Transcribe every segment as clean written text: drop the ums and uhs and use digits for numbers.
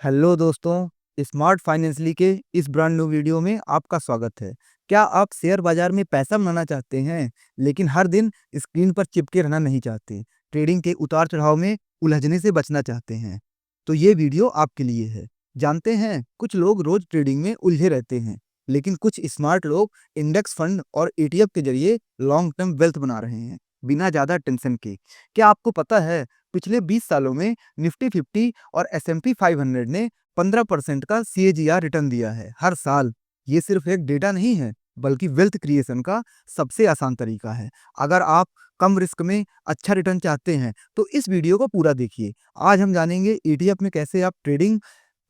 Hello दोस्तों, smart फाइनेंसली के इस ब्रांड न्यू वीडियो में आपका स्वागत है। क्या आप शेयर बाजार में पैसा बनाना चाहते हैं, लेकिन हर दिन स्क्रीन पर चिपके रहना नहीं चाहते? ट्रेडिंग के उतार चढ़ाव में उलझने से बचना चाहते हैं? तो ये वीडियो आपके लिए है। जानते हैं, कुछ लोग रोज ट्रेडिंग में उलझे रहते हैं, लेकिन कुछ स्मार्ट लोग इंडेक्स फंड और ETF के जरिए लॉन्ग टर्म वेल्थ बना रहे हैं, बिना ज्यादा टेंशन के। क्या आपको पता है, पिछले 20 सालों में निफ्टी 50 और S&P 500 ने 15% का CAGR रिटर्न दिया है हर साल। ये सिर्फ एक डेटा नहीं है, बल्कि वेल्थ क्रिएशन का सबसे आसान तरीका है। अगर आप कम रिस्क में अच्छा रिटर्न चाहते हैं, तो इस वीडियो को पूरा देखिए। आज हम जानेंगे ETF में कैसे आप ट्रेडिंग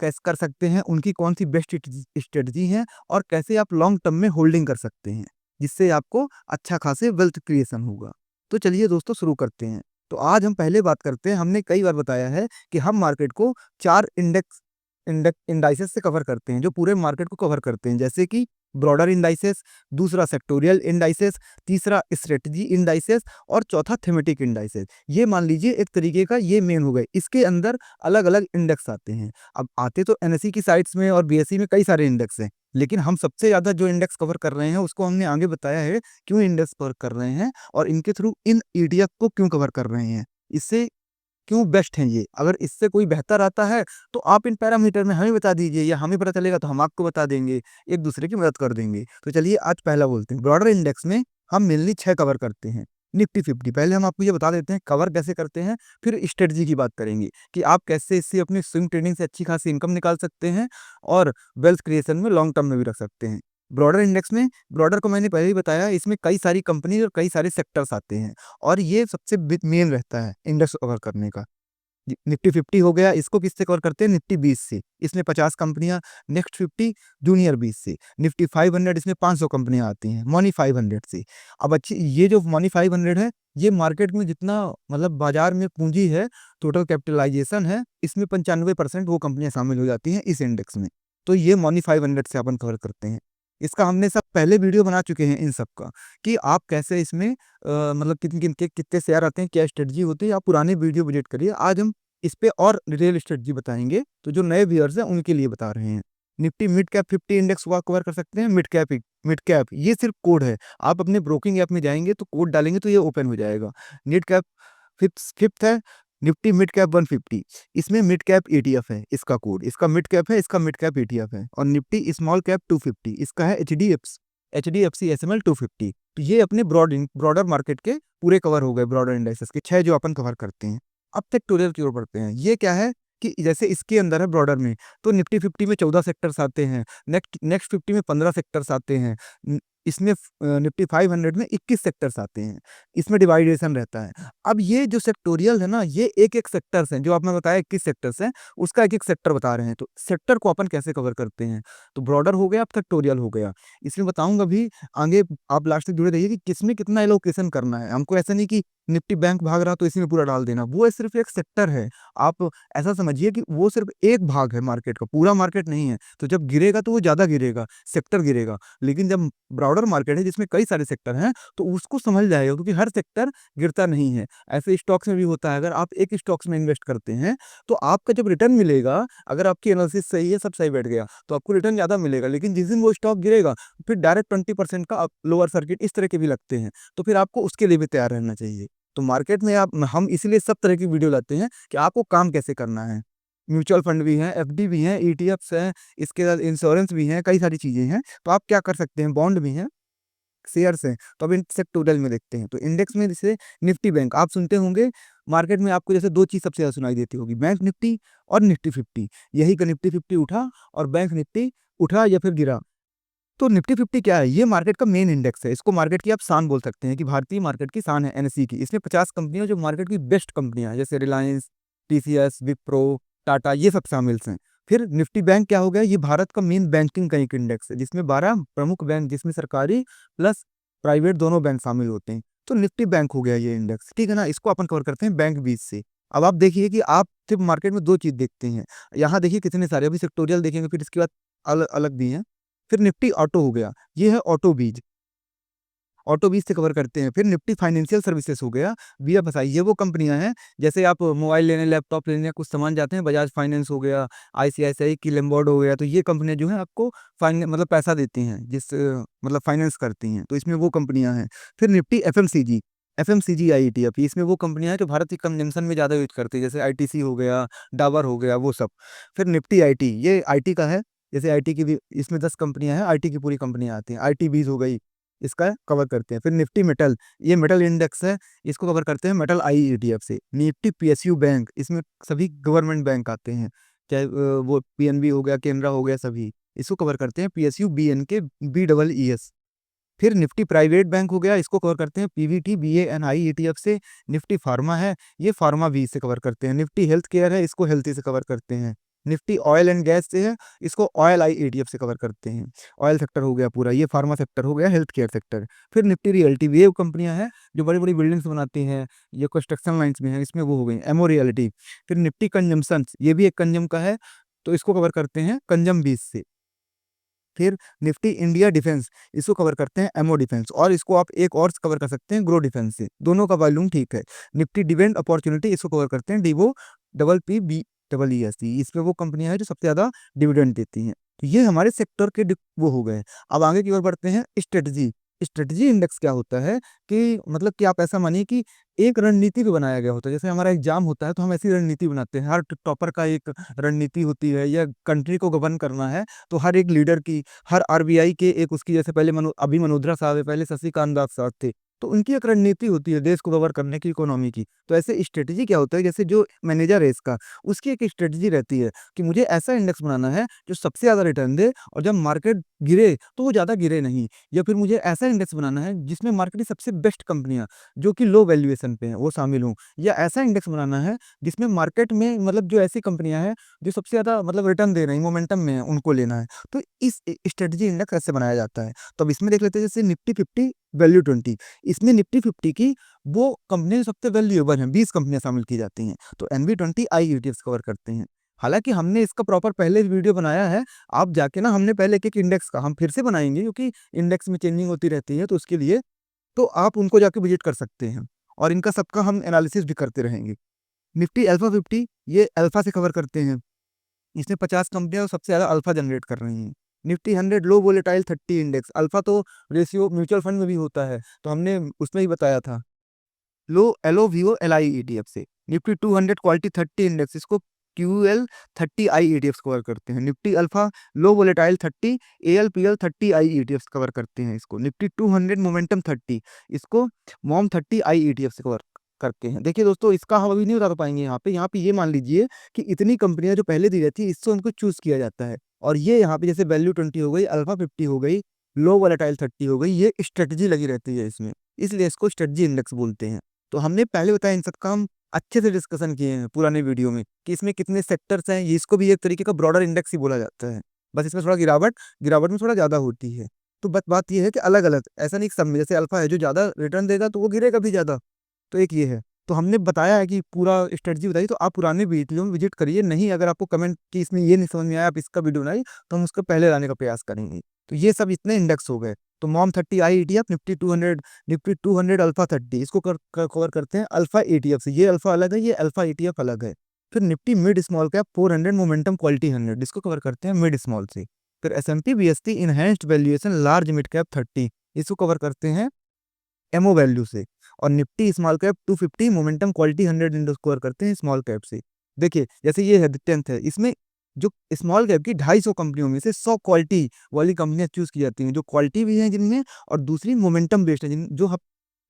कैसे कर सकते हैं, उनकी कौन सी बेस्ट स्ट्रेटजी है और कैसे आप लॉन्ग टर्म में होल्डिंग कर सकते हैं, जिससे आपको अच्छा खासे वेल्थ क्रिएशन होगा। तो चलिए दोस्तों, शुरू करते हैं। तो आज हम पहले बात करते हैं, हमने कई बार बताया है कि हम मार्केट को 4 इंडेक्स इंडेक्स इंडाइसेस से कवर करते हैं, जो पूरे मार्केट को कवर करते हैं, जैसे कि ब्रॉडर इंडाइसेस, दूसरा सेक्टोरियल इंडाइसेस, तीसरा स्ट्रेटजी इंडाइसेस और चौथा थीमेटिक इंडाइसेस। ये मान लीजिए एक तरीके का ये मेन हो गए। इसके अंदर अलग-अलग इंडेक्स आते हैं। अब आते तो NSE की साइट्स में और BSE में कई सारे इंडेक्स हैं, लेकिन हम सबसे ज़्यादा जो इंडेक्स कवर कर रहे हैं, उसको हमने आगे बताया है क्यों इंडेक्स कवर कर रहे हैं और इनके थ्रू इन ETF को क्यों कवर कर रहे हैं। इससे क्यों बेस्ट हैं ये? अगर इससे कोई बेहतर आता है, तो आप इन पैरामीटर में हमें बता दीजिए, या हमें पता चलेगा तो हम आपको बता देंगे, एक-दूसरे की मदद कर देंगे। तो चलिए आज पहला बोलते हैं। ब्रॉडर इंडेक्स में हम मेनली 6 कवर करते हैं। निफ्टी 50 पहले हम आपको ये बता देते हैं कवर कैसे करते हैं, फिर स्ट्रेटजी की बात करेंगे कि आप कैसे इससे अपनी स्विंग ट्रेडिंग से अच्छी खासी इनकम निकाल सकते हैं और वेल्थ क्रिएशन में लॉन्ग टर्म में भी रख सकते हैं। ब्रॉडर इंडेक्स में, ब्रॉडर को मैंने पहले ही बताया, इसमें कई सारी कंपनी और कई सारे सेक्टर्स आते हैं और ये सबसे मेन रहता है इंडेक्स कवर करने का। निफ्टी 50 हो गया, इसको किससे कवर करते हैं? निफ्टी 20 से। इसमें 50 कंपनियां। नेक्स्ट 50 जूनियर 20 से। निफ्टी 500, इसमें 500 कंपनियां आती हैं मॉनी 500 से। अब अच्छी, ये जो मॉनी 500 है, ये मार्केट में जितना मतलब बाजार में पूंजी है, टोटल कैपिटलाइजेशन है, इसमें 95% वो कंपनियां शामिल हो जाती हैं इस इंडेक्स में। तो ये मॉनी 500 से अपन कवर करते हैं। इसका हमने सब पहले वीडियो बना चुके हैं इन सब का, कि आप कैसे इसमें मतलब कितने शेयर आते हैं, क्या स्ट्रेटजी होती है। आप पुराने वीडियो विजिट करिए। आज हम इस पे और डिटेल स्ट्रेटजी बताएंगे, तो जो नए व्यूअर्स हैं उनके लिए बता रहे हैं। निफ्टी मिड कैप 50 इंडेक्स को कवर कर सकते हैं। मिड कैप ये सिर्फ कोड है। आप अपने ब्रोकिंग ऐप में जाएंगे तो कोड डालेंगे तो ये ओपन हो जाएगा। मिड कैप फिफ्थ है। निफ्टी मिड कैप 150, इसमें मिड कैप ETF है, इसका कोड, इसका मिड कैप है, इसका मिड कैप ETF है। और निफ्टी स्मॉल कैप 250, इसका है HDFC SML 250। तो ये अपने ब्रॉडर मार्केट के पूरे कवर हो गए, ब्रॉडर इंडाइसेस के 6 जो अपन कवर करते हैं। अब सेक्टोरियल की ओर बढ़ते हैं। ये क्या है कि जैसे इसके अंदर है ब्रॉडर में, तो निफ्टी 50 में 14 सेक्टर्स आते हैं, नेक्स्ट नेक्स्ट 50 में 15 सेक्टर्स आते हैं, इसमें निफ्टी 500 में 21 सेक्टर्स आते हैं। इसमें डिवाइडेशन रहता है। अब ये जो सेक्टोरियल है ना, ये एक-एक सेक्टर्स हैं, जो आपने बताया 21 सेक्टर्स हैं, उसका एक-एक सेक्टर बता रहे हैं। तो सेक्टर को अपन कैसे कवर करते हैं? तो ब्रॉडर हो गया, अब सेक्टोरियल हो गया। इसमें बताऊँगा भी आगे, आप लास्ट तक जुड़े रहिए कि किसमें कितना एलोकेशन करना है। हमको ऐसा नहीं कि निफ्टी बैंक भाग रहा तो इसी में पूरा डाल देना, वो सिर्फ एक सेक्टर है। आप ऐसा समझिए कि वो सिर्फ एक भाग है मार्केट का, पूरा मार्केट नहीं है। तो जब गिरेगा तो वो ज़्यादा गिरेगा, सेक्टर गिरेगा। लेकिन जब ब्रॉडर मार्केट है जिसमें कई सारे सेक्टर हैं, तो उसको समझ जाएगा, क्योंकि हर सेक्टर गिरता नहीं है। ऐसे स्टॉक्स में भी होता है, अगर आप एक स्टॉक्स में इन्वेस्ट करते हैं, तो आपका जब रिटर्न मिलेगा, अगर आपकी एनालिसिस सही है, सब सही बैठ गया, तो आपको रिटर्न ज़्यादा मिलेगा। लेकिन जिस दिन वो स्टॉक गिरेगा, फिर डायरेक्ट 20% का लोअर सर्किट, इस तरह के भी लगते हैं। तो फिर आपको उसके लिए भी तैयार रहना चाहिए। तो मार्केट में आप हम इसीलिए सब तरह की वीडियो लाते हैं कि आपको काम कैसे करना है। म्यूचुअल फंड भी हैं, FD भी हैं, ETFs हैं, इसके बाद इंश्योरेंस भी हैं, कई सारी चीज़ें हैं। तो आप क्या कर सकते हैं, बॉन्ड भी हैं, शेयर्स हैं। तो अब इन सेक्टोरियल में देखते हैं। तो इंडेक्स में जैसे निफ्टी बैंक आप सुनते होंगे, मार्केट में आपको जैसे 2 चीज़ सबसे ज़्यादा सुनाई देती होगी, बैंक निफ्टी और निफ्टी 50। यही का निफ्टी 50 उठा और बैंक निफ्टी उठा या फिर गिरा। तो निफ्टी 50 क्या है? ये मार्केट का मेन इंडेक्स है। इसको मार्केट की आप शान बोल सकते हैं, कि भारतीय मार्केट की शान है NSE की। इसमें 50 कंपनियाँ जो मार्केट की बेस्ट कंपनियाँ हैं, जैसे रिलायंस, TCS, विप्रो, टाटा, ये सब शामिल हैं। फिर निफ्टी बैंक क्या हो गया? ये भारत का मेन बैंकिंग का एक इंडेक्स है, जिसमें 12 प्रमुख बैंक, जिसमें सरकारी प्लस प्राइवेट दोनों बैंक शामिल होते हैं। तो निफ्टी बैंक हो गया ये इंडेक्स, ठीक है ना? इसको अपन कवर करते हैं बैंक 20 से। अब आप देखिए कि आप सिर्फ मार्केट में 2 चीज़ देखते हैं। यहाँ देखिए कितने सारे, अभी सेक्टोरियल देखेंगे, फिर इसके बाद अलग अलग भी हैं। फिर निफ्टी ऑटो हो गया, ये है ऑटो बीज। ऑटो 20 से कवर करते हैं। फिर निफ्टी फाइनेंशियल सर्विसेज हो गया, वीएफएसआई, ये वो कंपनियां हैं जैसे आप मोबाइल लेने, लैपटॉप लेने या कुछ सामान जाते हैं, बजाज फाइनेंस हो गया, आईसीआईसीआई की लैम्बोर्ड हो गया, तो ये कंपनियां जो है आपको मतलब पैसा देती हैं, जिस मतलब फाइनेंस करती हैं, तो इसमें वो कंपनियां हैं। फिर निफ्टी एफएमसीजी, एफएमसीजी आईईटीएफ, इसमें वो कंपनियां हैं जो भारत की कंजम्पशन में ज़्यादा यूज करती है, जैसे आईटीसी हो गया, डाबर हो गया, वो सब। फिर निफ्टी आईटी, ये आईटी का है, जैसे आईटी की भी इसमें 10 कंपनियां हैं, आईटी की पूरी कंपनियां आती हैं, आईटी बीज हो गई, इसका कवर करते हैं। फिर निफ्टी मेटल, ये मेटल इंडेक्स है, इसको कवर करते हैं मेटल आईईटीएफ से। निफ्टी पीएसयू बैंक, इसमें सभी गवर्नमेंट बैंक आते हैं, चाहे वो पीएनबी हो गया, केनरा हो गया, सभी इसको कवर करते हैं, पीएसयू बीएनके बीईईएस। फिर निफ्टी प्राइवेट बैंक हो गया, इसको कवर करते हैं पीवीटी बीएएनआई ईटीएफ से। निफ्टी फार्मा है, ये फार्मा बी से कवर करते हैं। निफ्टी हेल्थ केयर है, इसको हेल्थी से कवर करते हैं। निफ्टी ऑयल एंड गैस से है, इसको ऑयल आई ईटीएफ से कवर करते हैं। ऑयल सेक्टर हो गया पूरा, ये फार्मा सेक्टर हो गया, हेल्थ केयर सेक्टर। फिर निफ्टी रियल्टी, ये कंपनियां हैं जो बड़ी बड़ी बिल्डिंग्स बनाती हैं, ये कंस्ट्रक्शन लाइन्स में है, इसमें वो हो गई एमओ रियल्टी। फिर निफ्टी कंजम्पशन, ये भी एक कंजम का है, तो इसको कवर करते हैं कंजम बीस से। फिर निफ्टी इंडिया डिफेंस, इसको कवर करते हैं एमओ डिफेंस, और इसको आप एक और कवर कर सकते हैं ग्रो डिफेंस से, दोनों का वॉल्यूम ठीक है। निफ्टी डिविडेंड अपॉर्चुनिटी, इसको कवर करते हैं DIVO double P B double E S T, इसमें वो कंपनियां हैं जो सबसे ज्यादा डिविडेंड देती हैं। तो ये हमारे सेक्टर के वो हो गए। अब आगे की ओर बढ़ते हैं, स्ट्रेटजी। स्ट्रेटजी इंडेक्स क्या होता है कि मतलब कि आप ऐसा मानिए कि एक रणनीति भी बनाया गया होता है, जैसे हमारा एग्जाम होता है तो हम ऐसी रणनीति बनाते हैं, हर टॉपर का एक रणनीति होती है, या कंट्री को गवर्न करना है तो हर एक लीडर की, हर आरबीआई के एक उसकी, जैसे पहले अभी मनोदरा साहब है, पहले शशिकांत दास साहब थे, तो उनकी एक रणनीति होती है देश को कवर करने की, इकोनॉमी की। तो ऐसे स्ट्रेटजी क्या होता है, जैसे जो मैनेजर है इसका, उसकी एक स्ट्रेटजी रहती है कि मुझे ऐसा इंडेक्स बनाना है जो सबसे ज्यादा रिटर्न दे, और जब मार्केट गिरे तो वो ज्यादा गिरे नहीं, या फिर मुझे ऐसा इंडेक्स बनाना है जिसमें मार्केट की सबसे बेस्ट कंपनियां जो कि लो वैल्यूएशन पे हैं वो शामिल हों, या ऐसा इंडेक्स बनाना है जिसमें मार्केट में मतलब जो ऐसी कंपनियां हैं जो सबसे ज्यादा मतलब रिटर्न दे रही, मोमेंटम में है, उनको लेना है। तो इस स्ट्रेटजी इंडेक्स ऐसे बनाया जाता है। तो अब इसमें देख लेते हैं, जैसे निफ्टी 50 वैल्यू 20, इसमें निफ्टी 50 की वो कंपनी जो सबसे वैल्यूएबल है 20 कंपनियां शामिल की जाती हैं, तो NV20 आई ईटीएफ कवर करते हैं। हालांकि हमने इसका प्रॉपर पहले वीडियो बनाया है, आप जाके ना, हमने पहले एक एक इंडेक्स का हम फिर से बनाएंगे क्योंकि इंडेक्स में चेंजिंग होती रहती है, तो उसके लिए तो आप उनको जाके विजिट कर सकते हैं, और इनका सबका हम एनालिसिस भी करते रहेंगे। निफ्टी अल्फा 50, ये अल्फा से कवर करते हैं, इसमें 50 कंपनियां सबसे ज्यादा अल्फा जनरेट कर रही हैं। निफ्टी 100 लो वोलेटाइल 30 इंडेक्स, अल्फा तो रेशियो म्यूचुअल फंड में भी होता है, तो हमने उसमें ही बताया था, low LO VO L I ETF से। निफ्टी 200 क्वालिटी 30 इंडेक्स, इसको QL30 आई ईटीएफ कवर करते हैं। Nifty alpha low volatile 30, ALPL30 I ETF cover करते हैं इसको। निफ्टी 200 मोमेंटम 30, इसको MOM30 आई ईटीएफ से कवर करते हैं। देखिए दोस्तों, इसका हम अभी नहीं बता पाएंगे यहाँ पे ये मान लीजिए कि इतनी कंपनियां जो पहले दी रहती है, इससे उनको चूज किया जाता है, और ये यहाँ पे जैसे वैल्यू 20 हो गई, अल्फा 50 हो गई, लो वोलेटाइल 30 हो गई, ये स्ट्रेटजी लगी रहती है इसमें, इसलिए इसको स्ट्रेटजी इंडेक्स बोलते हैं। तो हमने पहले बताया, इन सबका हम अच्छे से डिस्कशन किए हैं पुराने वीडियो में कि इसमें कितने सेक्टर्स हैं, ये इसको भी एक तरीके का ब्रॉडर इंडेक्स ही बोला जाता है। बस इसमें थोड़ा गिरावट गिरावट में थोड़ा ज़्यादा होती है। तो बात ये है कि अलग अलग, ऐसा नहीं कि सब में, जैसे अल्फा है जो ज़्यादा रिटर्न देगा तो वो गिरेगा भी ज़्यादा, तो एक ये है। तो हमने बताया है कि पूरा स्ट्रेटजी बताई, तो आप पुराने वीडियो में विजिट करिए, नहीं अगर आपको कमेंट कि इसमें ये नहीं समझ में आया, आप इसका वीडियो बनाइए, तो हम उसको पहले लाने का प्रयास करेंगे। तो ये सब इतने इंडेक्स हो गए। तो MOM30 आई ईटीएफ, निफ्टी 200 अल्फा 30, इसको कवर करते हैं अल्फा ईटीएफ से, ये अल्फा अलग है, ये अल्फा ईटीएफ अलग है। फिर Nifty mid small cap 400 momentum quality 100, इसको कवर करते हैं मिड स्मॉल से। फिर S&P BST enhanced valuation large mid cap 30, इसको कवर करते हैं एमओ वैल्यू से। और Nifty small cap 250 momentum quality 100 index cover करते हैं स्मॉल कैप से। देखिए जैसे ये है 10th है, इसमें जो स्मॉल कैप की 250 कंपनियों में से 100 क्वालिटी वाली कंपनियां चूज की जाती हैं, जो क्वालिटी भी हैं जिनमें, और दूसरी मोमेंटम बेस्ड है, जिन जो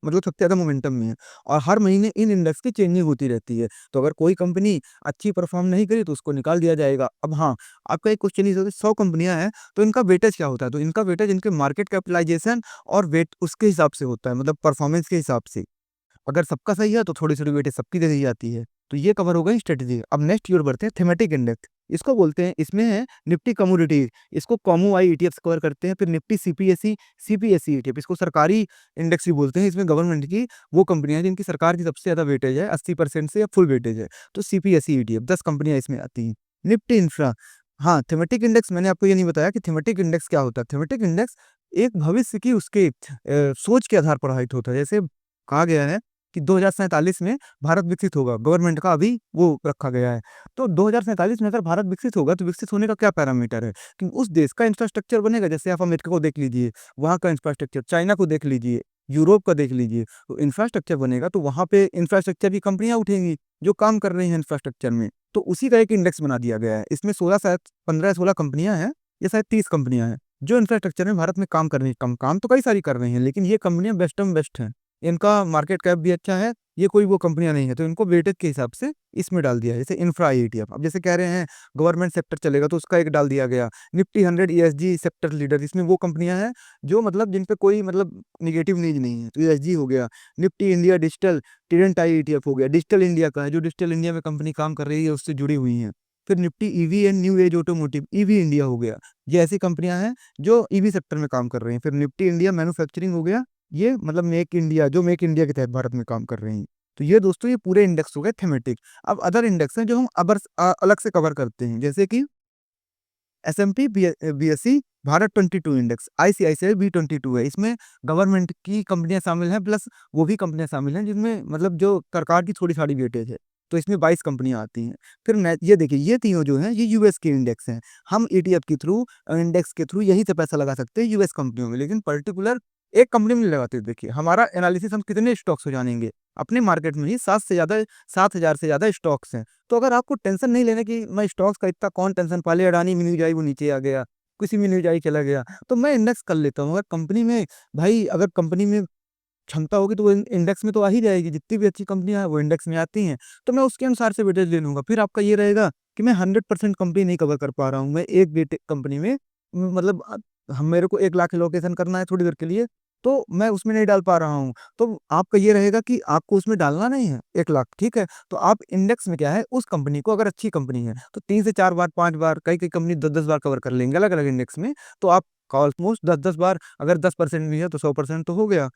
मतलब सबसे ज्यादा मोमेंटम में है, और हर महीने इन इंडेक्स की चेंजिंग होती रहती है। तो अगर कोई कंपनी अच्छी परफॉर्म नहीं करी तो उसको निकाल दिया जाएगा। अब हाँ, आपका एक क्वेश्चन ये 100 कंपनियां हैं, तो इनका वेटेज क्या होता है, तो इनका वेटेज इनके मार्केट कैपिटलाइजेशन और वेट उसके हिसाब से होता है, मतलब परफॉर्मेंस के हिसाब से। अगर सबका सही है तो थोड़ी-थोड़ी वेटेज सबकी दे दी जाती है। तो ये कवर हो गई स्ट्रेटजी। अब नेक्स्ट की ओर बढ़ते हैं, थीमेटिक इंडेक्स। इसको बोलते हैं, इसमें है निफ्टी कमोडिटीज, इसको कॉमो-आई ईटीएफ कवर करते हैं। फिर निफ्टी सीपीएसई ईटीएफ, इसको सरकारी इंडेक्स भी बोलते हैं। इसमें गवर्नमेंट की वो कंपनियां हैं जिनकी सरकार की सबसे ज्यादा वेटेज है, 80% से या फुल वेटेज है, तो सीपीएसई ईटीएफ 10 कंपनियां इसमें आती हैं। निफ्टी इंफ्रा, हाँ, थीमेटिक इंडेक्स मैंने आपको ये नहीं बताया कि थीमेटिक इंडेक्स क्या होता है। थीमेटिक इंडेक्स एक भविष्य की उसके सोच के आधार पर हाइट होता है। जैसे कहा गया है कि 2047 में भारत विकसित होगा, गवर्नमेंट का अभी वो रखा गया है। तो 2047 में अगर भारत विकसित होगा तो विकसित होने का क्या पैरामीटर है कि उस देश का इंफ्रास्ट्रक्चर बनेगा। जैसे आप अमेरिका को देख लीजिए, वहाँ का इंफ्रास्ट्रक्चर, चाइना को देख लीजिए, यूरोप का देख लीजिए, तो इंफ्रास्ट्रक्चर बनेगा तो वहाँ पे इंफ्रास्ट्रक्चर की कंपनियां उठेंगी जो काम कर रही हैं इंफ्रास्ट्रक्चर में। तो उसी का एक इंडेक्स बना दिया गया है। इसमें 16 शायद 15-16 कंपनियां हैं, या शायद 30 कंपनियां हैं जो इंफ्रास्ट्रक्चर में भारत में काम कर रही हैं। काम तो कई सारी कर रही हैं, लेकिन ये कंपनियां बेस्ट हैं। इनका मार्केट कैप भी अच्छा है। ये कोई वो कंपनियां नहीं है, तो इनको वेटेज के हिसाब से इसमें डाल दिया है। जैसे इंफ्रा ईटीएफ, अब जैसे कह रहे हैं गवर्नमेंट सेक्टर चलेगा तो उसका एक डाल दिया गया। निफ्टी 100 ईएसजी सेक्टर लीडर, इसमें वो कंपनियां हैं जो मतलब जिन पे कोई मतलब निगेटिव न्यूज नहीं है, तो ईएसजी हो गया। निफ्टी इंडिया डिजिटल टेरेंट आई ईटीएफ हो गया, डिजिटल इंडिया का है, जो डिजिटल इंडिया में कंपनी काम कर रही है उससे जुड़ी हुई हैं। फिर Nifty EV and new age automotive, EV India हो गया। ये ऐसी कंपनियां हैं जो ईवी सेक्टर में काम कर रही हैं। फिर निफ्टी इंडिया मैन्युफैक्चरिंग हो गया, ये मतलब मेक इंडिया, जो मेक इंडिया के तहत भारत में काम कर रही हैं। तो ये दोस्तों ये पूरे इंडेक्स हो गए थीमेटिक। अब अदर इंडेक्स हैं जो हम अलग से कवर करते हैं, जैसे कि S&P BSE Bharat 22 index, ICICI B 22 है। इसमें गवर्नमेंट की कंपनियां शामिल हैं, प्लस वो भी कंपनियां शामिल हैं जिनमें मतलब जो सरकार की थोड़ी सारी वेटेज है। तो इसमें 22 कंपनियां आती हैं। फिर ये देखिए, ये तीनों जो हैं ये यूएस के इंडेक्स हैं। हम ईटीएफ के थ्रू, इंडेक्स के थ्रू यहीं से पैसा लगा सकते हैं यूएस कंपनियों में, लेकिन पर्टिकुलर एक कंपनी में नहीं लगाते। देखिए हमारा एनालिसिस, हम कितने स्टॉक्स हो जानेंगे अपने मार्केट में ही 7 से ज्यादा स्टॉक्स हैं। तो अगर आपको टेंशन नहीं लेने की, मैं स्टॉक्स का इतना कौन टेंशन पाले, अडानी में न्यूज आई वो नीचे आ गया, किसी में न्यूज आई चला गया, तो मैं इंडेक्स कर लेता हूँ। अगर कंपनी में, भाई अगर कंपनी में क्षमता होगी तो वो इंडेक्स में तो आ ही जाएगी। जितनी भी अच्छी कंपनियां हैं वो इंडेक्स में आती हैं, तो मैं उसके अनुसार से वेटेज ले लूंगा। फिर आपका ये रहेगा कि मैं 100% कंपनी नहीं कवर कर पा रहा हूँ, मैं एक वेट कंपनी में मतलब हम मेरे को 1 लाख एलोकेशन करना है थोड़ी देर के लिए, तो मैं उसमें नहीं डाल पा रहा हूँ। तो आपका ये रहेगा कि आपको उसमें डालना नहीं है 1 लाख, ठीक है। तो आप इंडेक्स में क्या है, उस कंपनी को, अगर अच्छी कंपनी है तो 3 से 4 बार, 5 बार, कई कई कंपनी 10-10 बार कवर कर लेंगे अलग अलग इंडेक्स में। तो आप ऑलमोस्ट 10-10 बार, अगर 10% भी है तो 100% तो हो गया।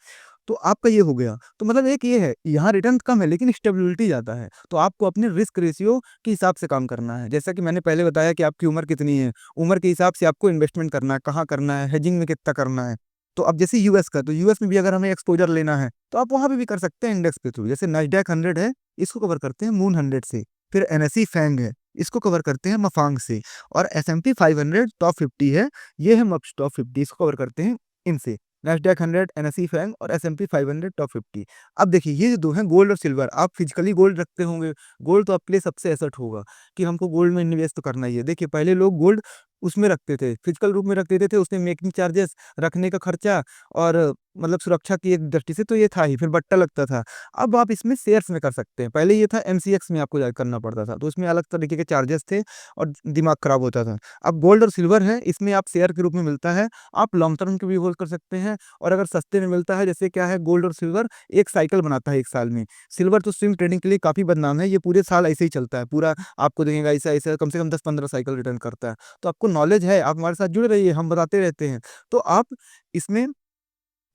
तो आपका ये हो गया। तो मतलब एक ये है, यहाँ रिटर्न कम है लेकिन स्टेबिलिटी ज़्यादा है। तो आपको अपने रिस्क रेशियो के हिसाब से काम करना है। जैसा कि मैंने पहले बताया कि आपकी उम्र कितनी है, उम्र के हिसाब से आपको इन्वेस्टमेंट करना है, कहाँ करना है, हेजिंग में कितना करना है। तो अब जैसे यूएस का, तो यूएस में भी अगर हमें एक्सपोजर लेना है तो आप वहाँ पे भी कर सकते हैं इंडेक्स के थ्रू। जैसे नास्डैक 100 है, इसको कवर करते हैं मून 100 से। फिर एनएसई फैंग है, इसको कवर करते हैं मफांग से। और एसएमपी 500 टॉप 50 है, ये है मप्स टॉप 50, इसको कवर करते हैं इनसे। नैस्डैक 100, एनएसई फैंग और एस&पी 500 टॉप 50। अब देखिए ये जो दो हैं, गोल्ड और सिल्वर, आप फिजिकली गोल्ड रखते होंगे, गोल्ड तो आपके लिए सबसे एसेट होगा कि हमको गोल्ड में इन्वेस्ट तो करना ही है। देखिए पहले लोग गोल्ड उसमें रखते थे, फिजिकल रूप में रख देते थे, उसमें मेकिंग चार्जेस, रखने का खर्चा और मतलब सुरक्षा की एक दृष्टि से तो ये था ही, फिर बट्टा लगता था। अब आप इसमें शेयर्स में कर सकते हैं। पहले ये था एमसीएक्स में आपको जाकर करना पड़ता था, तो उसमें अलग तरीके के चार्जेस थे और दिमाग खराब होता था। अब गोल्ड और सिल्वर है, इसमें आप शेयर के रूप में मिलता है, आप लॉन्ग टर्म के भी होल्ड कर सकते हैं। और अगर सस्ते में मिलता है, जैसे क्या है, गोल्ड और सिल्वर एक साइकिल बनाता है 1 साल में। सिल्वर तो स्विंग ट्रेडिंग के लिए काफ़ी बदनाम है, ये पूरे साल ऐसे ही चलता है, पूरा आपको देखेगा ऐसा ऐसा कम से कम 10-15 साइकिल रिटर्न करता है। तो आपको नॉलेज है, आप हमारे साथ जुड़े रहिए, हम बताते रहते हैं। तो आप इसमें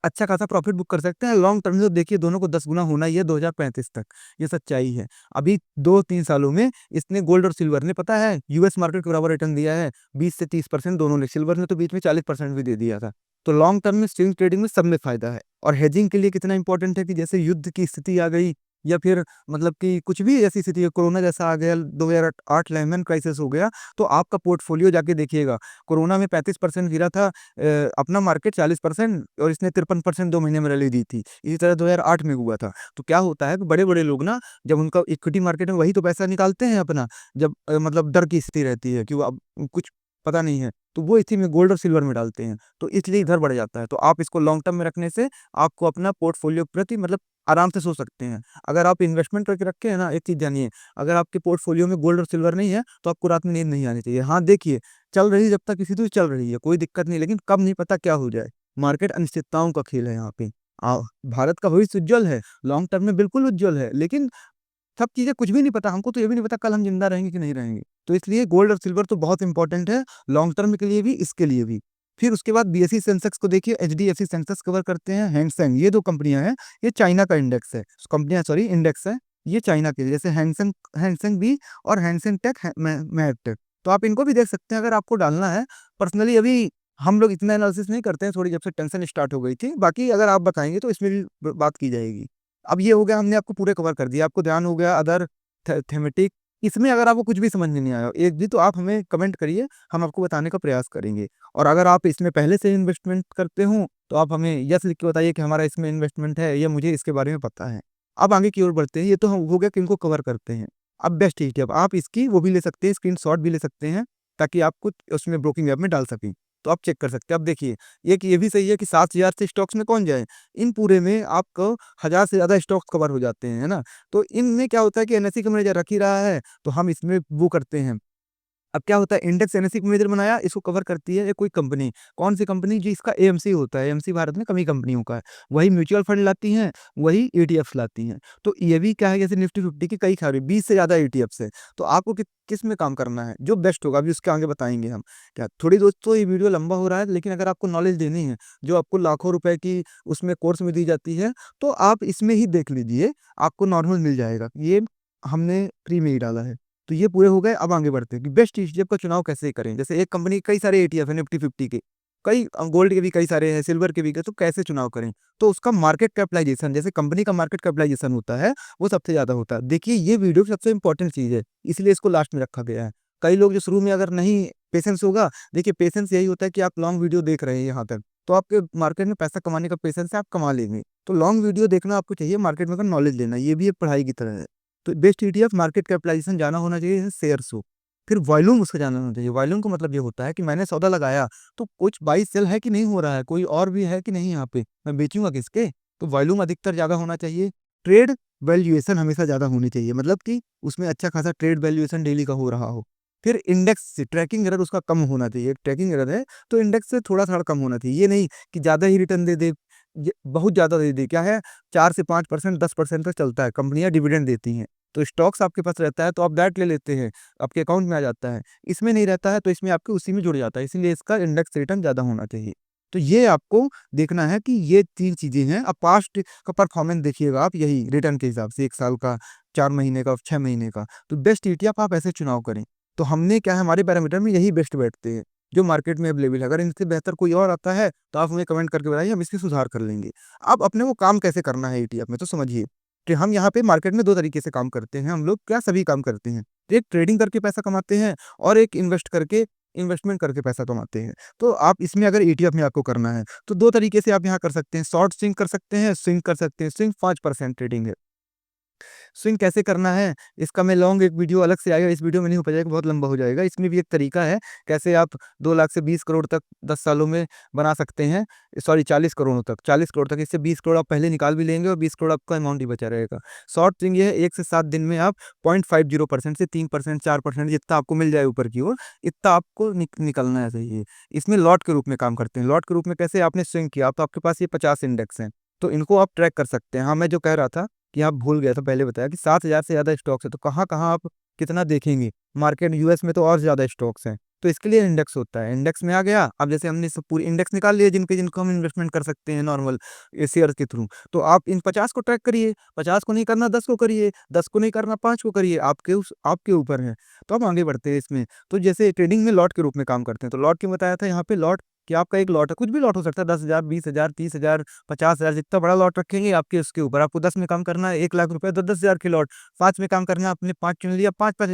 अच्छा खासा प्रॉफिट बुक कर सकते हैं। लॉन्ग टर्म में तो देखिए दोनों को 10 गुना होना ही है 2035 तक, ये सच्चाई है। अभी 2-3 सालों में इसने, गोल्ड और सिल्वर ने, पता है, यूएस मार्केट के बराबर रिटर्न दिया है, 20 से 30% दोनों ने। सिल्वर ने तो बीच में 40% भी दे दिया था। तो लॉन्ग टर्म में स्विंग ट्रेडिंग में सब में फायदा है। और हेजिंग के लिए कितना इंपॉर्टेंट है कि जैसे युद्ध की स्थिति आ गई, या फिर मतलब कि कुछ भी ऐसी स्थिति है, कोरोना जैसा आ गया, 2008 लेमन क्राइसिस हो गया, तो आपका पोर्टफोलियो जाके देखिएगा, कोरोना में 35% गिरा था अपना मार्केट 40%, और इसने 53% 2 महीने में रैली दी थी। इसी तरह 2008 में हुआ था। तो क्या होता है कि बड़े बड़े लोग ना, जब उनका इक्विटी मार्केट में, वही तो पैसा निकालते हैं अपना, जब मतलब डर की स्थिति रहती है कि वो अब कुछ पता नहीं है, तो वो इसी में गोल्ड और सिल्वर में डालते हैं, तो इसलिए इधर बढ़ जाता है। तो आप इसको लॉन्ग टर्म में रखने से आपको अपना पोर्टफोलियो प्रति मतलब आराम से सो सकते हैं। अगर आप इन्वेस्टमेंट करके रखे हैं ना, एक चीज जानिए, अगर आपके पोर्टफोलियो में गोल्ड और सिल्वर नहीं है तो आपको रात में नींद नहीं आनी चाहिए। हाँ देखिए, चल रही है जब तक किसी तो चल रही है, कोई दिक्कत नहीं, लेकिन कब नहीं पता क्या हो जाए। मार्केट अनिश्चितताओं का खेल है यहाँ पे। भारत का भविष्य उज्जवल है, लॉन्ग टर्म में बिल्कुल उज्जवल है, लेकिन सब चीजें कुछ भी नहीं पता, हमको तो ये भी नहीं पता कल हम जिंदा रहेंगे कि नहीं रहेंगे। तो इसलिए गोल्ड और सिल्वर तो बहुत इंपॉर्टेंट है, लॉन्ग टर्म के लिए भी, इसके लिए भी। फिर उसके बाद बीएसई सेंसेक्स को देखिए, एचडीएफसी सेंसेक्स कवर करते हैं, हैंगसेंग, ये दो कंपनियां हैं, ये चाइना का इंडेक्स है, कंपनियां सॉरी इंडेक्स है, ये चाइना के, जैसे हैंगसेंग, हैंगसेंग बी और हैंगसेंग टेक, मैट। तो आप इनको भी देख सकते हैं अगर आपको डालना है। पर्सनली अभी हम लोग इतना एनालिसिस नहीं करते हैं, थोड़ी जब से टेंशन स्टार्ट हो गई थी। बाकी अगर आप बताएँगे तो इसमें भी बात की जाएगी। अब ये हो गया, हमने आपको पूरे कवर कर दिया, आपको ध्यान हो गया अदर थीमेटिक। इसमें अगर आपको कुछ भी समझ में नहीं आया, एक भी तो आप हमें कमेंट करिए, हम आपको बताने का प्रयास करेंगे। और अगर आप इसमें पहले से इन्वेस्टमेंट करते हो, तो आप हमें यस लिख के बताइए कि हमारा इसमें इन्वेस्टमेंट है, या मुझे इसके बारे में पता है। अब आगे की ओर बढ़ते हैं, ये तो हम हो गया किनको कवर करते हैं। अब बेस्ट ईटीएफ आप इसकी वो भी ले सकते हैं, स्क्रीनशॉट भी ले सकते हैं, ताकि आप कुछ उसमें ब्रोकिंग ऐप में डाल सकें। तो आप चेक कर सकते हैं। अब देखिए, एक ये भी सही है कि 7,000 से स्टॉक्स में कौन जाए? इन पूरे में आपको 1000 से ज़्यादा स्टॉक्स कवर हो जाते हैं, है ना? तो इनमें क्या होता है कि एनएसई का मैनेजर रख ही रहा है, तो हम इसमें वो करते हैं। अब क्या होता है, इंडेक्स एनएसई को मेजर बनाया, इसको कवर करती है ये कोई कंपनी। कौन सी कंपनी? जो इसका एएमसी होता है। एएमसी भारत में कम ही कंपनियों का है। वही म्यूचुअल फंड लाती हैं, वही ईटीएफ्स लाती हैं। तो ये भी क्या है, जैसे निफ्टी 50 की कई सारे 20 से ज़्यादा ईटीएफ्स हैं। तो आपको किस में काम करना है, जो बेस्ट होगा, अभी उसके आगे बताएँगे हम। क्या थोड़ी दोस्तों ये वीडियो लंबा हो रहा है, लेकिन अगर आपको नॉलेज देनी है, जो आपको लाखों रुपए की उसमें कोर्स में दी जाती है, तो आप इसमें ही देख लीजिए, आपको नॉर्मल मिल जाएगा। ये हमने फ्री में ही डाला है। तो ये पूरे हो गए, अब आगे बढ़ते हैं कि बेस्ट ईटीएफ का चुनाव कैसे करें। जैसे एक कंपनी के कई सारे ईटीएफ है निफ्टी 50 के, कई गोल्ड के भी कई सारे हैं, सिल्वर के भी, तो कैसे चुनाव करें? तो उसका मार्केट कैपिटलाइजेशन, जैसे कंपनी का मार्केट कैपिटलाइजेशन होता है, वो सबसे ज़्यादा होता है। देखिए, ये वीडियो सबसे इंपॉर्टेंट चीज़ है, इसलिए इसको लास्ट में रखा गया है। कई लोग जो शुरू में अगर नहीं पेशेंस होगा, देखिए पेशेंस यही होता है कि आप लॉन्ग वीडियो देख रहे हैं यहाँ तक, तो आपके मार्केट में पैसा कमाने का पेशेंस है, आप कमा लेंगे। तो लॉन्ग वीडियो देखना आपको चाहिए, मार्केट में का नॉलेज लेना, ये भी एक पढ़ाई की तरह है। तो बेस्ट ईटीएफ मार्केट कैपिटलाइजेशन जाना होना चाहिए, शेयर्स हो। फिर वॉल्यूम उसका जानना होना चाहिए। वॉल्यूम का मतलब ये होता है कि मैंने सौदा लगाया, तो कुछ बाई सेल है कि नहीं हो रहा है, कोई और भी है कि नहीं यहाँ पे, मैं बेचूँगा किसके? तो वॉल्यूम अधिकतर ज़्यादा होना चाहिए। ट्रेड वैल्यूएशन हमेशा ज़्यादा होनी चाहिए, मतलब कि उसमें अच्छा खासा ट्रेड वैल्यूएशन डेली का हो रहा हो। फिर इंडेक्स से ट्रैकिंग एरर उसका कम होना चाहिए। ट्रैकिंग एरर है, तो इंडेक्स से थोड़ा-थोड़ा कम होना चाहिए। ये नहीं कि ज़्यादा ही रिटर्न दे दे, बहुत ज़्यादा दे दे। क्या है, 4 से 5%, 10% तक चलता है, कंपनियाँ डिविडेंड देती हैं। तो स्टॉक्स आपके पास रहता है, तो आप दैट ले लेते हैं, आपके अकाउंट में आ जाता है। इसमें नहीं रहता है, तो इसमें आपके उसी में जुड़ जाता है, इसीलिए इसका इंडेक्स रिटर्न ज़्यादा होना चाहिए। तो ये आपको देखना है कि ये 3 चीज़ें हैं। अब पास्ट का परफॉर्मेंस देखिएगा आप, यही रिटर्न के हिसाब से 1 साल का, 4 महीने का, 6 महीने का। तो बेस्ट ईटीएफ आप ऐसे चुनाव करें। तो हमने क्या है, हमारे पैरामीटर में यही बेस्ट बैठते हैं, जो मार्केट में अवेलेबल है। अगर इनसे बेहतर कोई और आता है, तो आप हमें कमेंट करके बताइए, हम इसमें सुधार कर लेंगे। अब अपने को काम कैसे करना है ईटीएफ में, तो समझिए कि हम यहाँ पे मार्केट में 2 तरीके से काम करते हैं। हम लोग क्या सभी काम करते हैं। एक ट्रेडिंग करके पैसा कमाते हैं, और एक इन्वेस्टमेंट करके पैसा कमाते हैं। तो आप इसमें अगर ईटीएफ में आपको करना है, तो 2 तरीके से आप यहाँ कर सकते हैं। शॉर्ट स्विंग कर सकते हैं, स्विंग कर सकते हैं। स्विंग 5% ट्रेडिंग है। स्विंग कैसे करना है, इसका मैं लॉन्ग एक वीडियो अलग से आएगा, इस वीडियो में नहीं हो पाएगा, बहुत लंबा हो जाएगा। इसमें भी एक तरीका है, कैसे आप 2 लाख से 20 करोड़ तक 10 सालों में बना सकते हैं। सॉरी, 40 करोड़ तक, 40 करोड़ तक। इससे 20 करोड़ आप पहले निकाल भी लेंगे, और 20 करोड़ आपका अमाउंट ही बचा रहेगा। शॉर्ट स्विंग ये है, 1 से 7 दिन में आप 0.50% से 3%, 4%, जितना आपको मिल जाए ऊपर की ओर, इतना आपको निकलना है चाहिए। इसमें लॉट के रूप में काम करते हैं। लॉट के रूप में कैसे, आपने स्विंग किया, तो आपके पास ये 50 इंडेक्स हैं, तो इनको आप ट्रैक कर सकते हैं। हाँ, मैं जो कह रहा था कि आप भूल गया था, पहले बताया कि 7,000 से ज़्यादा स्टॉक्स है, तो कहाँ-कहाँ आप कितना देखेंगे? मार्केट यूएस में तो और ज़्यादा स्टॉक्स हैं, तो इसके लिए इंडेक्स होता है। इंडेक्स में आ गया, अब जैसे हमने सब पूरी इंडेक्स निकाल लिए, जिनको हम इन्वेस्टमेंट कर सकते हैं नॉर्मल शेयर के थ्रू। तो आप इन 50 को ट्रैक करिए, 50 को नहीं करना 10 को करिए, 10 को नहीं करना 5 को करिए, आपके ऊपर है। तो हम आगे बढ़ते हैं इसमें। तो जैसे ट्रेडिंग में लॉट के रूप में काम करते हैं, तो लॉट क्यों बताया था यहाँ पे, लॉट कि आपका एक लॉट है, कुछ भी लॉट हो सकता है, 10,000, 20,000, 30,000, 50,000, जितना बड़ा लॉट रखेंगे आपके उसके ऊपर। आपको 10 में काम करना है, 1 लाख रुपए, तो 10,000 के लॉट। 5 में काम करना है, आपने 5 चुन लिया, 5-5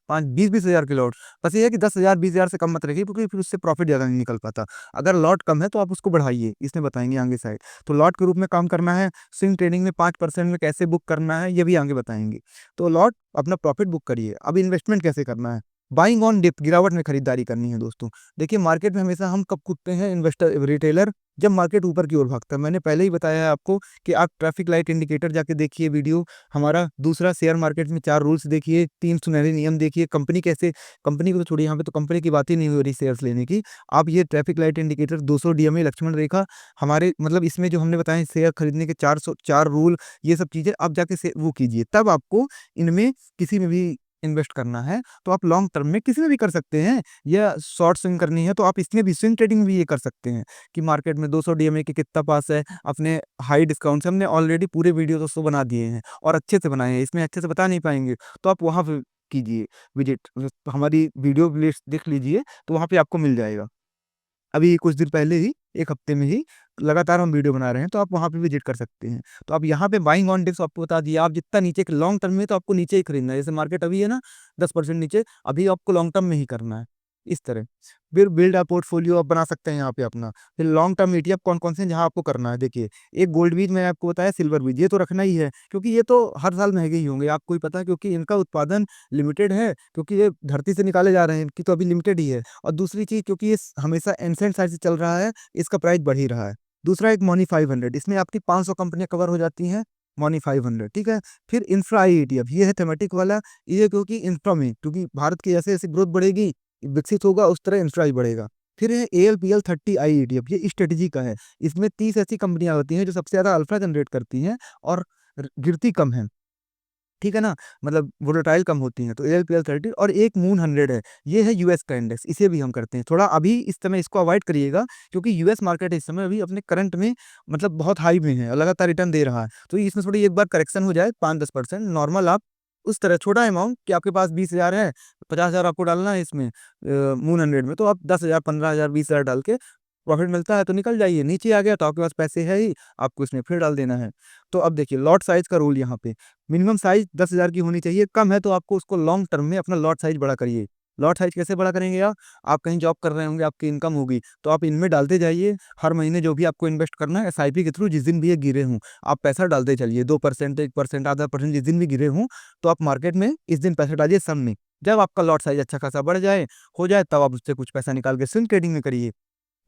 5 20-20 हज़ार के लॉट। बस ये है कि 10,000, 20,000 से कम मत रखिए, क्योंकि फिर उससे प्रॉफिट ज़्यादा नहीं निकल पाता। अगर लॉट कम है, तो आप उसको बढ़ाइए, इसमें बताएँगे आगे साइड। तो लॉट के रूप में काम करना है, स्विंग ट्रेडिंग में 5% में कैसे बुक करना है, ये भी आगे बताएँगे। तो लॉट अपना प्रॉफिट बुक करिए। अब इन्वेस्टमेंट कैसे करना है? बाइंग ऑन डिप, गिरावट में खरीदारी करनी है दोस्तों। देखिए, मार्केट में हमेशा हम कब कूदते हैं, इन्वेस्टर रिटेलर, जब मार्केट ऊपर की ओर भागता है। मैंने पहले ही बताया है आपको कि आप ट्रैफिक लाइट इंडिकेटर जाके देखिए वीडियो हमारा। दूसरा, शेयर मार्केट में 4 रूल्स देखिए, 3 सुनहरे नियम देखिए। कंपनी को तो छोड़िए, यहाँ पे तो कंपनी की बात ही नहीं हो रही शेयर्स लेने की। आप ये traffic light indicator, 200 DMA, Lakshman rekha, हमारे मतलब इसमें जो हमने बताए शेयर खरीदने के 4 रूल, ये सब चीज़ें आप जाके से वो कीजिए। तब आपको इनमें किसी में भी इन्वेस्ट करना है, तो आप लॉन्ग टर्म में किसी में भी कर सकते हैं, या शॉर्ट स्विंग करनी है, तो आप इसमें भी स्विंग ट्रेडिंग भी ये कर सकते हैं कि मार्केट में 200 डीएमए के कितना पास है, अपने हाई डिस्काउंट से। हमने ऑलरेडी पूरे वीडियो दोस्तों बना दिए हैं, और अच्छे से बनाए हैं, इसमें अच्छे से बता नहीं पाएँगे, तो आप वहाँ पे कीजिए विज़िट, हमारी वीडियो लिस्ट देख लीजिए, तो वहाँ पे आपको मिल जाएगा। अभी कुछ दिन पहले ही, 1 हफ्ते में ही लगातार हम वीडियो बना रहे हैं, तो आप वहाँ पे विजिट कर सकते हैं। तो आप यहाँ पे बाइंग ऑन डिप्स आपको बता दिया, आप जितना नीचे के लॉन्ग टर्म में तो आपको नीचे ही खरीदना है। जैसे मार्केट अभी है ना 10% नीचे, अभी आपको लॉन्ग टर्म में ही करना है, इस तरह। फिर बिल्ड अ पोर्टफोलियो आप बना सकते हैं यहाँ पे अपना। फिर लॉन्ग टर्म ईटीएफ कौन-कौन से हैं जहाँ आपको करना है, देखिए, एक गोल्ड बीज मैंने आपको बताया, सिल्वर बीज, ये तो रखना ही है, क्योंकि ये तो हर साल महँगे ही होंगे, आपको ही पता है, क्योंकि इनका उत्पादन लिमिटेड है, क्योंकि ये धरती से निकाले जा रहे हैं, इनकी तो अभी लिमिटेड ही है। और दूसरी चीज़, क्योंकि ये हमेशा एन्सेंट साइड से चल रहा है, इसका प्राइस बढ़ ही रहा है। दूसरा एक मॉनी 500, इसमें आपकी 500 कंपनियाँ कवर हो जाती हैं, मॉनी 500, ठीक है? फिर इंफ्रा आई ईटीएफ, ये है थीमेटिक वाला, ये क्योंकि इंफ्रा में, क्योंकि भारत की जैसे-जैसे ग्रोथ बढ़ेगी, विकसित होगा, उस तरह इंफ्रा भी बढ़ेगा। फिर है एएलपीएल 30 आई ईटीएफ, ये स्ट्रेटेजी का है। इसमें 30 ऐसी कंपनियाँ होती हैं जो सबसे ज़्यादा अल्फा जनरेट करती हैं और गिरती कम हैं। ठीक है ना? मतलब वोलेटाइल कम होती हैं, तो एएलपीएल 30, और एक मून 100 है, ये है यूएस का इंडेक्स, इसे भी हम करते हैं। थोड़ा अभी इस समय इसको अवॉइड करिएगा, क्योंकि यूएस मार्केट इस समय अभी अपने करंट में मतलब बहुत हाई में है और लगातार रिटर्न दे रहा है। तो इसमें थोड़ी एक बार करेक्शन हो जाए 5-10%, नॉर्मल आप उस तरह छोटा अमाउंट कि आपके पास 20,000 है, 50,000 आपको डालना है इसमें मून 100 में, तो आप 10,000, 15,000, 20,000 डाल के प्रॉफिट मिलता है तो निकल जाइए, नीचे आ गया तो आपके पास पैसे है ही, आपको इसमें फिर डाल देना है। तो अब देखिए लॉट साइज़ का रूल यहाँ पे, मिनिमम साइज़ 10,000 की होनी चाहिए, कम है तो आपको उसको लॉन्ग टर्म में अपना लॉट साइज़ बड़ा करिए। लॉट साइज़ कैसे बड़ा करेंगे आप कहीं जॉब कर रहे होंगे, आपकी इनकम होगी, तो आप इनमें डालते जाइए, हर महीने जो भी आपको इन्वेस्ट करना है एसआईपी के थ्रू, जिस दिन भी ये गिरे हों, आप पैसा डालते चलिए, 2%, 1%, आधा परसेंट जिस दिन भी गिरे हों, तो आप मार्केट में इस दिन पैसा डालिए सब में। जब आपका लॉट साइज़ अच्छा खासा बढ़ जाए, हो जाए, तब आप उससे कुछ पैसा निकाल के स्विंग ट्रेडिंग में करिए।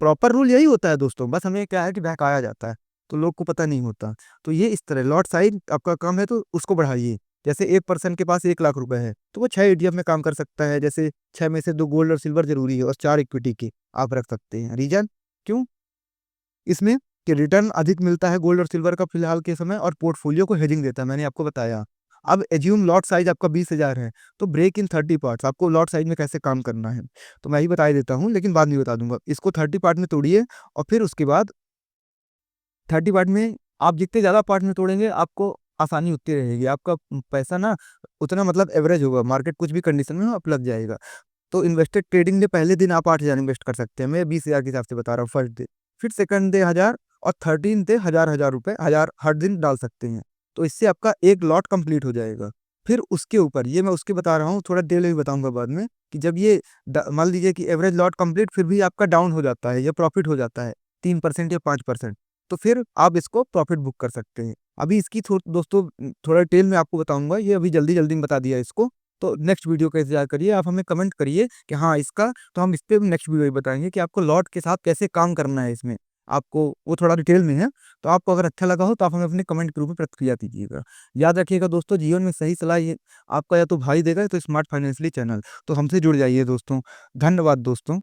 प्रॉपर रूल यही होता है दोस्तों, बस हमें क्या है कि बहकाया जाता है, तो लोग को पता नहीं होता। तो ये इस तरह लॉट साइज़ आपका कम है तो उसको बढ़ाइए। जैसे एक पर्सन के पास 1 लाख रुपए है, तो वो 6 ईटीएफ में काम कर सकता है। जैसे 6 में से 2 गोल्ड और सिल्वर ज़रूरी है और 4 इक्विटी के आप रख सकते हैं। रीज़न क्यों? इसमें कि रिटर्न अधिक मिलता है गोल्ड और सिल्वर का फिलहाल के समय, और पोर्टफोलियो को हेजिंग देता है, मैंने आपको बताया। अब एज्यूम लॉट साइज़ आपका 20,000 है, तो ब्रेक इन 30 पार्ट्स, आपको लॉट साइज़ में कैसे काम करना है, तो मैं ही बता ही देता हूँ, लेकिन बाद में बता दूँगा। इसको 30 पार्ट में तोड़िए, और फिर उसके बाद 30 पार्ट में आप जितने ज़्यादा पार्ट में तोड़ेंगे, आपको आसानी होती रहेगी। आपका पैसा ना उतना मतलब एवरेज होगा, मार्केट कुछ भी कंडीशन में हो, आप लग जाएगा। तो इन्वेस्टेड ट्रेडिंग डे पहले दिन आप 8,000 इन्वेस्ट कर सकते हैं। मैं 20,000 के हिसाब से बता रहा हूँ फर्स्ट डे। फिर सेकंड डे 1,000, और 13th डे 1,000 रुपए, 1,000 हर दिन डाल सकते हैं। तो इससे आपका एक लॉट कंप्लीट हो जाएगा। फिर उसके ऊपर ये मैं उसके बता रहा हूँ, थोड़ा डिटेल में बताऊँगा बाद में, कि जब ये मान लीजिए कि एवरेज लॉट कंप्लीट फिर भी आपका डाउन हो जाता है या प्रॉफिट हो जाता है 3% या 5%, तो फिर आप इसको प्रॉफिट बुक कर सकते हैं। अभी इसकी दोस्तों थोड़ा डिटेल में आपको बताऊँगा, ये अभी जल्दी-जल्दी में बता दिया इसको। तो नेक्स्ट वीडियो का इंतज़ार करिए, आप हमें कमेंट करिए कि हाँ, इसका तो हम इस पे भी नेक्स्ट वीडियो में बताएँगे कि आपको लॉट के साथ कैसे काम करना है इसमें। आपको वो थोड़ा डिटेल में है, तो आपको अगर अच्छा लगा हो तो आप हमें अपने कमेंट के रूप में प्रतिक्रिया दीजिएगा। याद रखिएगा दोस्तों, जीवन में सही सलाह ये आपका या तो भाई देगा या तो स्मार्ट फाइनेंशियली चैनल। तो हमसे जुड़ जाइए दोस्तों। धन्यवाद दोस्तों।